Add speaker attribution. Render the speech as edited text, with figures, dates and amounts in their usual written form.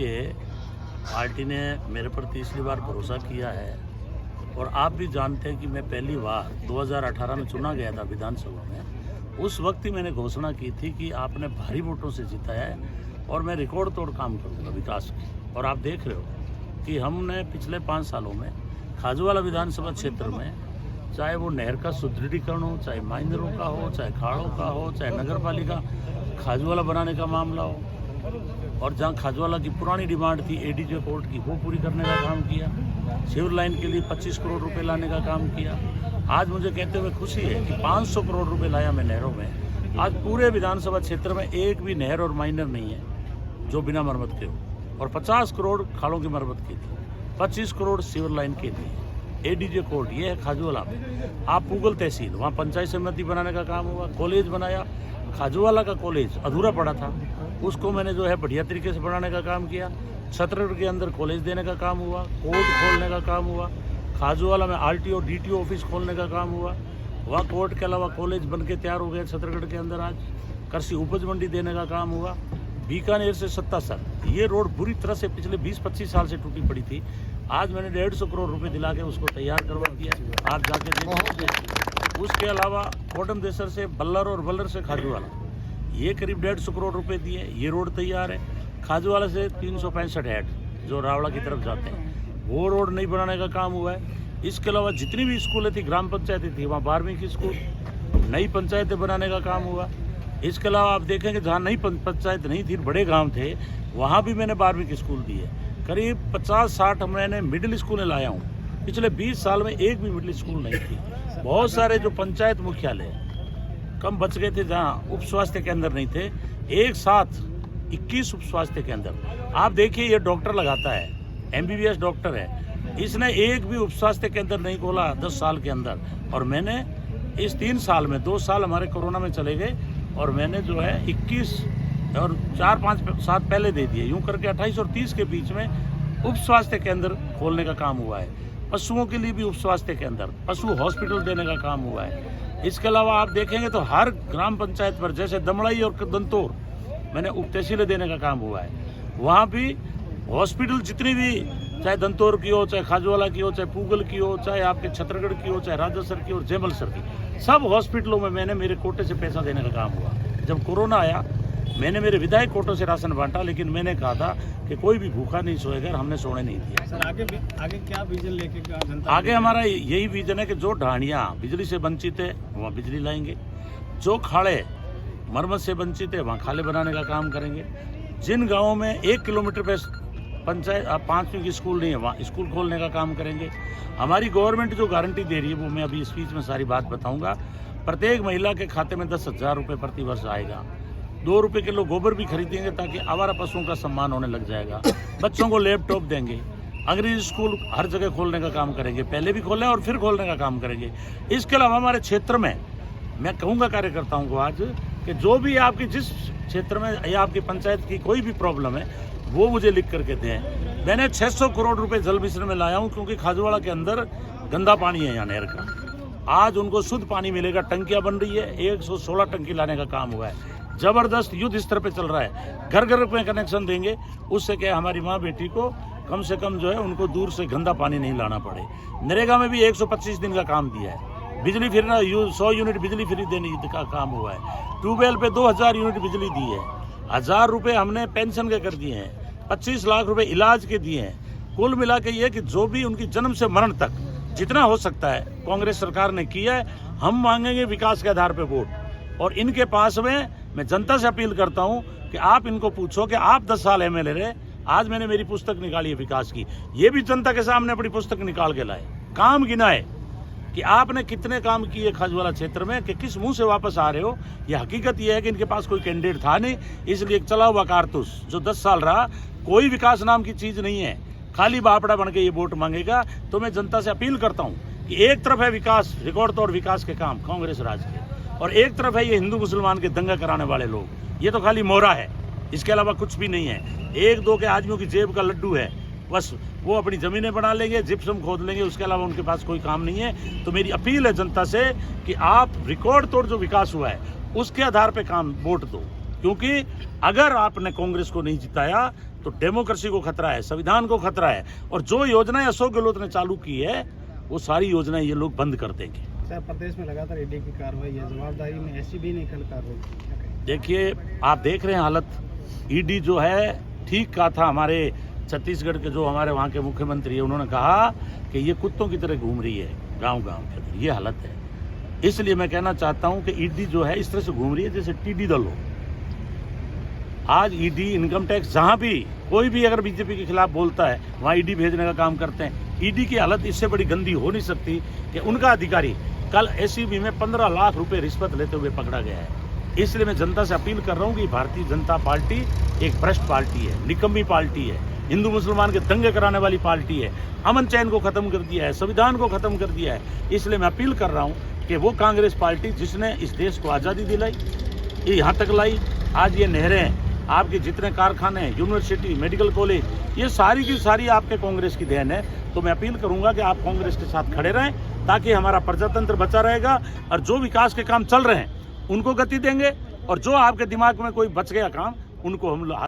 Speaker 1: ये पार्टी ने मेरे पर तीसरी बार भरोसा किया है और आप भी जानते हैं कि मैं पहली बार 2018 में चुना गया था विधानसभा में। उस वक्त ही मैंने घोषणा की थी कि आपने भारी वोटों से जिताया है और मैं रिकॉर्ड तोड़ काम करूँगा विकास की। और आप देख रहे हो कि हमने पिछले 5 सालों में खाजूवाला विधानसभा क्षेत्र में, चाहे वो नहर का सुदृढ़ीकरण हो, चाहे माइनरों का हो, चाहे खाड़ों का हो, चाहे नगर पालिका खाजूवाला बनाने का मामला हो, और जहाँ खाजूवाला की पुरानी डिमांड थी एडीजे कोर्ट की, वो पूरी करने का काम किया। सिविल लाइन के लिए 25 करोड़ रुपए लाने का काम किया। आज मुझे कहते हुए खुशी है कि 500 करोड़ रुपए लाया मैं नहरों में। आज पूरे विधानसभा क्षेत्र में एक भी नहर और माइनर नहीं है जो बिना मरम्मत के हो, और 50 करोड़ खालों की मरम्मत की थी, 25 करोड़ सिविल लाइन के लिए। एडीजे कोर्ट ये है खाजूवाला में। आप पूगल तहसील, वहाँ पंचायत समिति बनाने का काम हुआ, कॉलेज बनाया। खाजूवाला का कॉलेज अधूरा पड़ा था, उसको मैंने जो है बढ़िया तरीके से बनाने का काम किया। छतरगढ़ के अंदर कॉलेज देने का काम हुआ, कोर्ट खोलने का काम हुआ। खाजूवाला में आरटीओ डीटीओ ऑफिस खोलने का काम हुआ। वहाँ कोर्ट के अलावा कॉलेज बन के तैयार हो गया छतरगढ़ के अंदर। आज कृषि उपज मंडी देने का काम हुआ। बीकानेर से 77, ये रोड बुरी तरह से पिछले 20-25 साल से टूटी पड़ी थी। आज मैंने 150 करोड़ रुपए दिला के उसको तैयार करवा दिया। आप जाके देखिए। उसके अलावा कोटम देसर से बल्लर और बल्लर से खाजूवाला, ये करीब 150 करोड़ रुपए दिए, ये रोड तैयार है। खाजूवाला से 365 हेड जो रावड़ा की तरफ जाते हैं, वो रोड नहीं बनाने का काम हुआ है। इसके अलावा जितनी भी स्कूलें थी, ग्राम पंचायतें थी, वहाँ 12वीं की स्कूल, नई पंचायतें बनाने का काम हुआ। इसके अलावा आप देखेंगे जहाँ नई पंचायत नहीं थी, बड़े गाँव थे, वहाँ भी मैंने 12वीं की स्कूल दी है। करीब 50-60 मैंने मिडिल स्कूलें लाया हूँ। पिछले 20 साल में एक भी मिडिल स्कूल नहीं थी। बहुत सारे जो पंचायत मुख्यालय कम बच गए थे जहाँ उप स्वास्थ्य केंद्र नहीं थे, एक साथ 21 उप स्वास्थ्य केंद्र। आप देखिए, ये डॉक्टर लगाता है, MBBS डॉक्टर है, इसने एक भी उप स्वास्थ्य केंद्र नहीं खोला 10 साल के अंदर। और मैंने इस 3 साल में, 2 साल हमारे कोरोना में चले गए, और मैंने जो है 21 और 4-5 साल पहले दे दिए। यूं करके 28 और 30 के बीच में उप स्वास्थ्य केंद्र खोलने का काम हुआ है। पशुओं के लिए भी उप स्वास्थ्य केंद्र, पशु हॉस्पिटल देने का काम हुआ है। इसके अलावा आप देखेंगे तो हर ग्राम पंचायत पर, जैसे दमड़ई और दंतोर, मैंने उप तहसीलें देने का काम हुआ है। वहाँ भी हॉस्पिटल जितनी भी, चाहे दंतोर की हो, चाहे खाजूवाला की हो, चाहे पूगल की हो, चाहे आपके छतरगढ़ की हो, चाहे राजासर की हो, जयमलसर की, सब हॉस्पिटलों में मैंने मेरे कोटे से पैसा देने का काम हुआ। जब कोरोना आया, मैंने मेरे विधायक कोटों से राशन बांटा, लेकिन मैंने कहा था कि कोई भी भूखा नहीं सोएगा, हमने सोने नहीं दिया।
Speaker 2: सर आगे क्या विजन लेके जनता?
Speaker 1: आगे हमारा यही विजन है कि जो ढाणियाँ बिजली से वंचित है वहाँ बिजली लाएंगे, जो खाड़े मरम्मत से वंचित है वहाँ खाले बनाने का काम करेंगे। जिन गाँवों में 1 किलोमीटर पे पंचायत 5वीं की स्कूल नहीं है, वहाँ स्कूल खोलने का काम करेंगे। हमारी गवर्नमेंट जो गारंटी दे रही है, वो मैं अभी स्पीच में सारी बात बताऊंगा। प्रत्येक महिला के खाते में 10,000 रुपये प्रति वर्ष आएगा। 2 रुपये किलो गोबर भी खरीदेंगे ताकि आवारा पशुओं का सम्मान होने लग जाएगा। बच्चों को लैपटॉप देंगे। अंग्रेजी स्कूल हर जगह खोलने का काम करेंगे, पहले भी खोले और फिर खोलने का काम करेंगे। इसके अलावा हमारे क्षेत्र में मैं कहूँगा कार्यकर्ताओं को आज कि जो भी आपकी जिस क्षेत्र में या आपकी पंचायत की कोई भी प्रॉब्लम है, वो मुझे लिख करके दें। मैंने 600 करोड़ रुपए जल मिशन में लाया हूँ, क्योंकि खाजूवाला के अंदर गंदा पानी है यहाँ नहर का। आज उनको शुद्ध पानी मिलेगा, टंकियाँ बन रही है, 116 टंकी लाने का काम हुआ है। जबरदस्त युद्ध स्तर पे चल रहा है। घर घर में कनेक्शन देंगे, उससे क्या हमारी माँ बेटी को कम से कम जो है उनको दूर से गंदा पानी नहीं लाना पड़े। नरेगा में भी 125 दिन का काम दिया है। बिजली फ्री 100 यूनिट बिजली फ्री देने का काम हुआ है। ट्यूबवेल पे 2000 यूनिट बिजली दी है। 1000 रुपये हमने पेंशन के कर दिए हैं। 25 लाख रुपए इलाज के दिए हैं। कुल मिला के ये कि जो भी उनकी जन्म से मरण तक जितना हो सकता है कांग्रेस सरकार ने किया है। हम मांगेंगे विकास के आधार पर वोट। और इनके पास में मैं जनता से अपील करता हूं कि आप इनको पूछो कि आप 10 साल MLA रहे। आज मैंने मेरी पुस्तक निकाली है विकास की, ये भी जनता के सामने अपनी पुस्तक निकाल के लाए, काम गिनाए कि आपने कितने काम किए खाजूवाला क्षेत्र में, कि किस मुंह से वापस आ रहे हो। ये हकीकत ये है कि इनके पास कोई कैंडिडेट था नहीं, इसलिए एक चला हुआ कारतूस जो 10 साल रहा, कोई विकास नाम की चीज नहीं है, खाली बापड़ा बन के ये वोट मांगेगा। तो मैं जनता से अपील करता हूँ कि एक तरफ है विकास, रिकॉर्ड तोड़ विकास के काम कांग्रेस राज के, और एक तरफ है ये हिंदू मुसलमान के दंगा कराने वाले लोग। ये तो खाली मोहरा है, इसके अलावा कुछ भी नहीं है। 1-2 के आदमियों की जेब का लड्डू है, बस वो अपनी ज़मीनें बना लेंगे, जिप्सम खोद लेंगे, उसके अलावा उनके पास कोई काम नहीं है। तो मेरी अपील है जनता से कि आप रिकॉर्ड तोड़ जो विकास हुआ है उसके आधार पर काम वोट दो, क्योंकि अगर आपने कांग्रेस को नहीं जिताया तो डेमोक्रेसी को खतरा है, संविधान को खतरा है। और जो योजनाएं अशोक गहलोत ने चालू की है वो सारी योजनाएं ये लोग बंद कर देंगे।
Speaker 2: सर, प्रदेश में लगातार ईडी की कार्रवाई है, जवाबदारी में ऐसी भी नहीं कल कार्रवाई।
Speaker 1: देखिए, आप देख रहे हैं हालत। ईडी जो है ठीक कहा था हमारे छत्तीसगढ़ के जो हमारे वहाँ के मुख्यमंत्री है, उन्होंने कहा कि ये कुत्तों की तरह घूम रही है गांव-गांव के अंदर। ये हालत है। इसलिए मैं कहना चाहता हूँ कि ईडी जो है इस तरह से घूम रही है जैसे टीडी दल हो। आज ईडी, इनकम टैक्स, जहाँ भी कोई भी अगर बीजेपी के खिलाफ बोलता है वहाँ ईडी भेजने का काम करते हैं। ईडी की हालत इससे बड़ी गंदी हो नहीं सकती कि उनका अधिकारी कल एसीबी में 15 लाख रुपए रिश्वत लेते हुए पकड़ा गया है। इसलिए मैं जनता से अपील कर रहा हूँ कि भारतीय जनता पार्टी एक भ्रष्ट पार्टी है, निकम्मी पार्टी है, हिंदू मुसलमान के दंगे कराने वाली पार्टी है, अमन चैन को खत्म कर दिया है, संविधान को खत्म कर दिया है। इसलिए मैं अपील कर रहा हूँ कि वो कांग्रेस पार्टी जिसने इस देश को आज़ादी दिलाई, ये यहाँ तक लाई, आज ये नहरें, आपके जितने कारखाने, यूनिवर्सिटी, मेडिकल कॉलेज, ये सारी की सारी आपके कांग्रेस की देन है। तो मैं अपील करूंगा कि आप कांग्रेस के साथ खड़े रहें ताकि हमारा प्रजातंत्र बचा रहेगा और जो विकास के काम चल रहे हैं उनको गति देंगे और जो आपके दिमाग में कोई बच गया काम उनको हम